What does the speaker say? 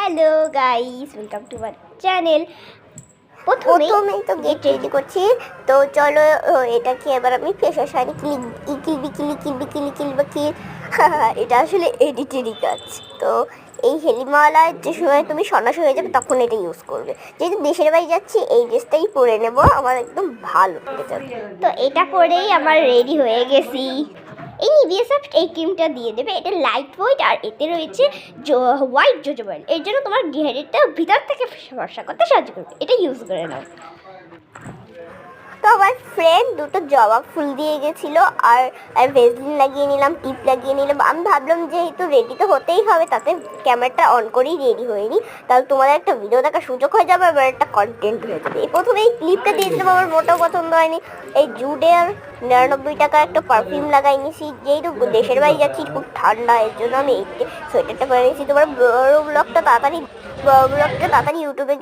Hello guys, welcome to my channel. প্রথমেই তো get ready করছি। তো চলো এটাকে এবার আমি ফেসের সাইডে কিলবি এটা আসলে এডিটেরই কাজ। তো এই হেলিমালায় যে সময় তুমি সন্ন্যাসী হয়ে যাবে তখন এটা ইউজ করবে। যেহেতু দেশের বাড়ি যাচ্ছি এই ড্রেসটাই পরে নেবো, আমার একদম ভালো লেগে। তো এটা পরেই আমার রেডি হয়ে গেছি। এই নিভিয়া সফট এই ক্রিমটা দিয়ে দেবে, এটা লাইট ওয়েট আর এতে রয়েছে হোয়াইট জোজোবেল। এর জন্য তোমার হেয়ারটা ভিতর থেকে ফর্সা করতে সাহায্য করবে, এটা ইউজ করে নাও। তো আমার ফ্রেন্ড দুটো জবা ফুল দিয়ে গেছিলো আর ভেজলিন লাগিয়ে নিলাম, টিপ লাগিয়ে নিলাম। আমি ভাবলাম যেহেতু রেডি তো হতেই হবে, তাতে ক্যামেরাটা অন করেই রেডি হয়ে নিই, তাহলে তোমাদের একটা ভিডিও দেখার সুযোগ হয়ে যাবে, এবার একটা কন্টেন্ট হয়ে যাবে। এই প্রথমে এই ক্লিপটা দিয়েছিলাম, আমার মোটেও পছন্দ হয়নি। এই জুডের 99 টাকার একটা পারফিউম লাগাই নিয়েছি, যেহেতু দেশের বাড়ি যাচ্ছি খুব ঠান্ডা, এর জন্য আমি এই সোয়েটারটা পরে নিয়েছি। তোমার ব্লগটা তাড়াতাড়ি ইউটিউবে